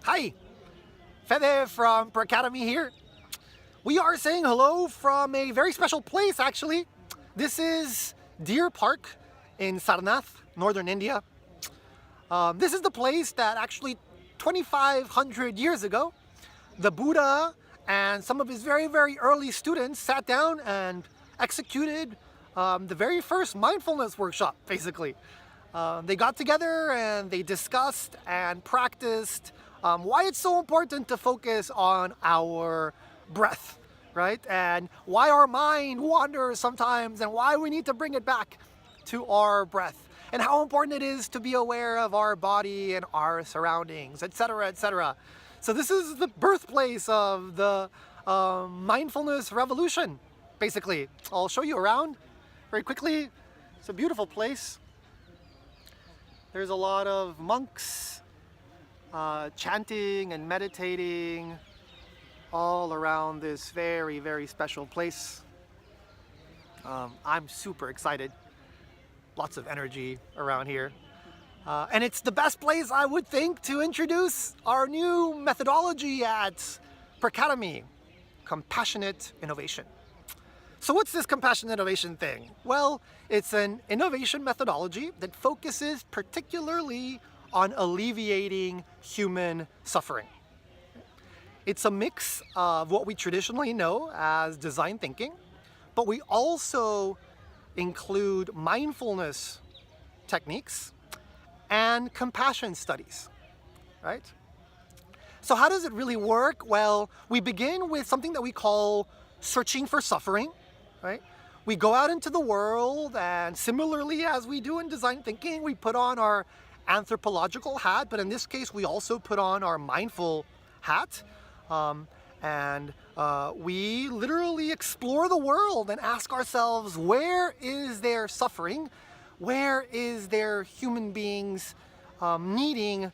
Hi, Fede from Pracademy here. We are saying hello from a very special place actually. This is Deer Park in Sarnath, northern India. This is the place that actually 2,500 years ago, the Buddha and some of his very early students sat down and executed the very first mindfulness workshop, basically. They got together and they discussed and practiced why it's so important to focus on our breath, right? And why our mind wanders sometimes and why we need to bring it back to our breath. And how important it is to be aware of our body and our surroundings, etc., etc. So this is the birthplace of the mindfulness revolution, basically. I'll show you around very quickly. It's a beautiful place. There's a lot of monks chanting and meditating all around this very special place. I'm super excited. Lots of energy around here. And it's the best place, I would think, to introduce our new methodology at Pracademy, compassionate innovation. So what's this compassionate innovation thing? Well, it's an innovation methodology that focuses particularly on alleviating human suffering. It's a mix of what we traditionally know as design thinking, but we also include mindfulness techniques and compassion studies, right? So how does it really work? Well, we begin with something that we call searching for suffering, right? We go out into the world, and similarly as we do in design thinking, we put on our anthropological hat, but in this case we also put on our mindful hat, and we literally explore the world and ask ourselves, where is there suffering? Where is there human beings needing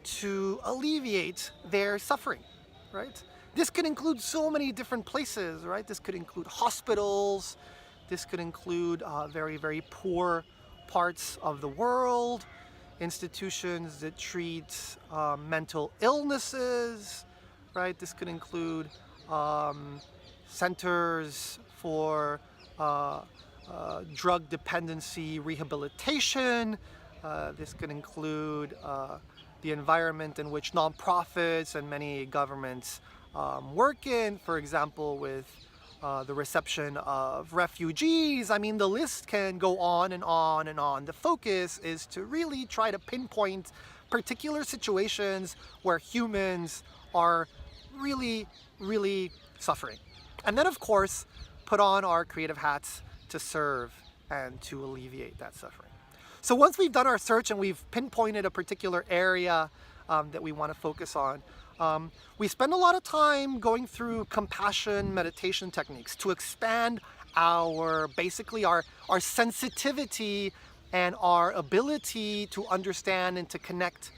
to alleviate their suffering, right? This could include so many different places, right? This could include hospitals. This could include very poor parts of the world, institutions that treat mental illnesses, right? This could include centers for drug dependency rehabilitation. This could include the environment in which nonprofits and many governments work in, for example, with the reception of refugees. I mean, the list can go on and on and on. The focus is to really try to pinpoint particular situations where humans are really suffering. And then, of course, put on our creative hats to serve and to alleviate that suffering. So once we've done our search and we've pinpointed a particular area that we want to focus on, we spend a lot of time going through compassion meditation techniques to expand basically our sensitivity and our ability to understand and to connect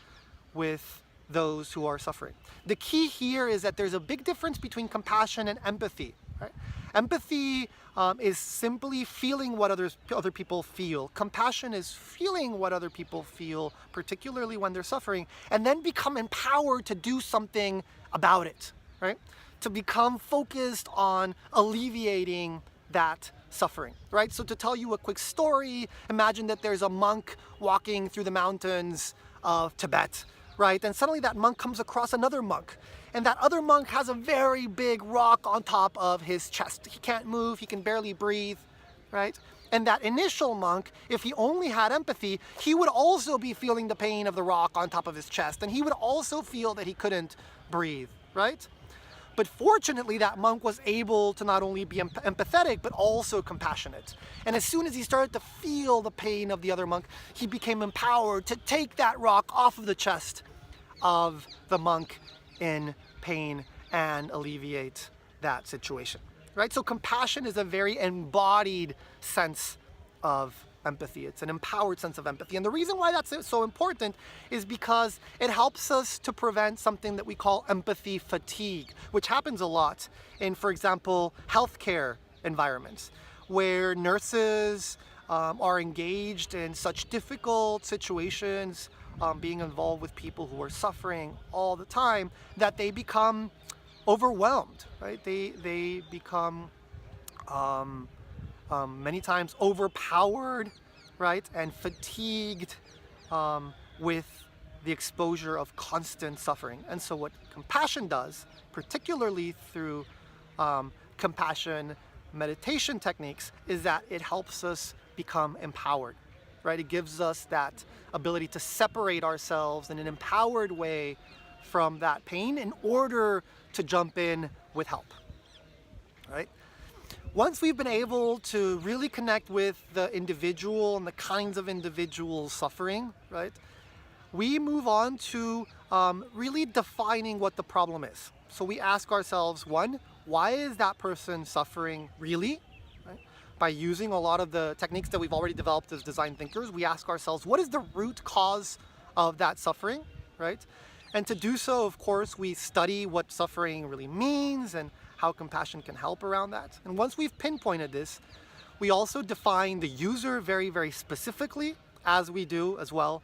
with those who are suffering. The key here is that there's a big difference between compassion and empathy, right? Empathy is simply feeling what other people feel. Compassion is feeling what other people feel, particularly when they're suffering, and then become empowered to do something about it, right? To become focused on alleviating that suffering, right? So to tell you a quick story, imagine that there's a monk walking through the mountains of Tibet, right? And suddenly that monk comes across another monk. And that other monk has a very big rock on top of his chest. He can't move, he can barely breathe, right? And that initial monk, if he only had empathy, he would also be feeling the pain of the rock on top of his chest. And he would also feel that he couldn't breathe, right? But fortunately, that monk was able to not only be empathetic, but also compassionate. And as soon as he started to feel the pain of the other monk, he became empowered to take that rock off of the chest of the monk in pain and alleviate that situation, right? So compassion is a very embodied sense of empathy. It's an empowered sense of empathy. And the reason why that's so important is because it helps us to prevent something that we call empathy fatigue, which happens a lot in, for example, healthcare environments, where nurses are engaged in such difficult situations being involved with people who are suffering all the time, that they become overwhelmed, right? They become many times overpowered, right, and fatigued with the exposure of constant suffering. And so what compassion does, particularly through compassion meditation techniques, is that it helps us become empowered, right? It gives us that ability to separate ourselves in an empowered way from that pain in order to jump in with help, right? Once we've been able to really connect with the individual and the kinds of individuals suffering, right, we move on to really defining what the problem is. So we ask ourselves, one, why is that person suffering really? Right? By using a lot of the techniques that we've already developed as design thinkers, we ask ourselves, what is the root cause of that suffering, right? And to do so, of course, we study what suffering really means and how compassion can help around that. And once we've pinpointed this, we also define the user very, very specifically, as we do as well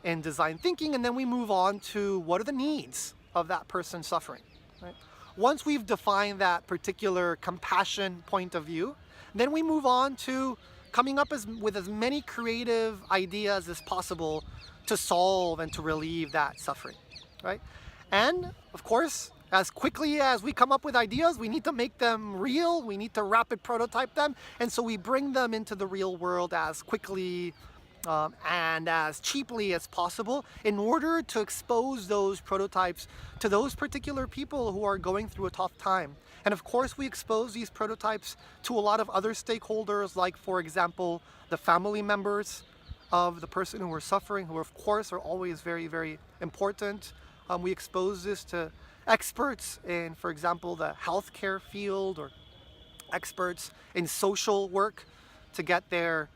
in design thinking, and then we move on to what are the needs of that person suffering, right? Once we've defined that particular compassion point of view, then we move on to coming up with as many creative ideas as possible to solve and to relieve that suffering, right? And of course, as quickly as we come up with ideas, we need to make them real, we need to rapid prototype them, and so we bring them into the real world as quickly and as cheaply as possible in order to expose those prototypes to those particular people who are going through a tough time. And of course, we expose these prototypes to a lot of other stakeholders, like, for example, the family members of the person who are suffering, who of course are always very, very important. We expose this to experts in, for example, the healthcare field, or experts in social work to get their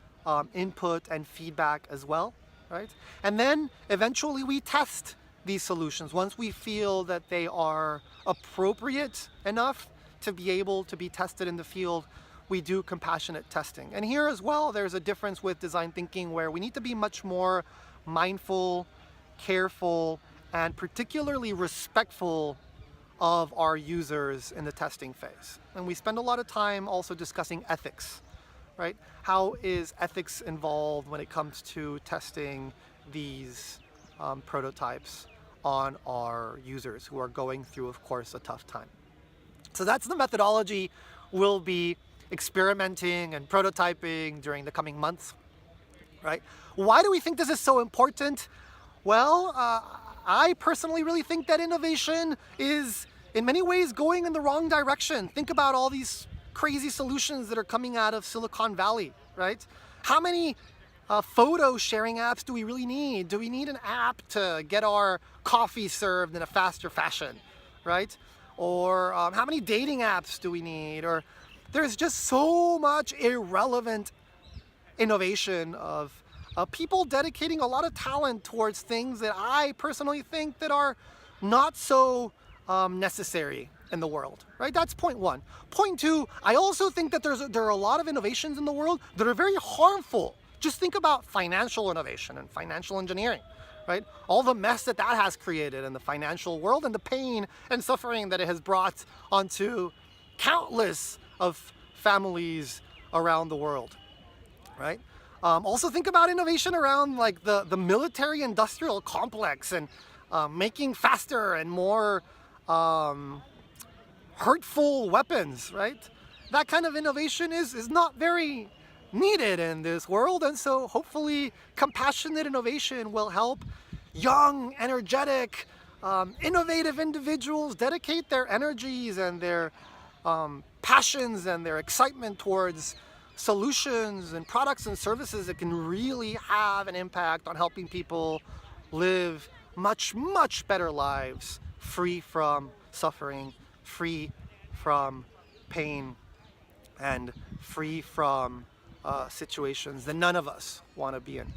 input and feedback as well, right? And then eventually we test these solutions. Once we feel that they are appropriate enough to be able to be tested in the field, we do compassionate testing. And here as well, there's a difference with design thinking where we need to be much more mindful, careful, and particularly respectful of our users in the testing phase. And we spend a lot of time also discussing ethics, right? How is ethics involved when it comes to testing these prototypes on our users who are going through, of course, a tough time? So that's the methodology we'll be experimenting and prototyping during the coming months, right? Why do we think this is so important? Well, I personally really think that innovation is in many ways going in the wrong direction. Think about all these crazy solutions that are coming out of Silicon Valley, right? How many photo sharing apps do we really need? Do we need an app to get our coffee served in a faster fashion, right? Or how many dating apps do we need? Or there's just so much irrelevant innovation of people dedicating a lot of talent towards things that I personally think that are not so necessary in the world, right? That's point one. Point two, I also think that there are a lot of innovations in the world that are very harmful. Just think about financial innovation and financial engineering, right? All the mess that has created in the financial world and the pain and suffering that it has brought onto countless of families around the world, right? Also think about innovation around like the military industrial complex and making faster and more hurtful weapons, right? That kind of innovation is not very needed in this world, and so hopefully compassionate innovation will help young, energetic, innovative individuals dedicate their energies and their passions and their excitement towards solutions and products and services that can really have an impact on helping people live much, much better lives, free from suffering, free from pain, and free from situations that none of us want to be in.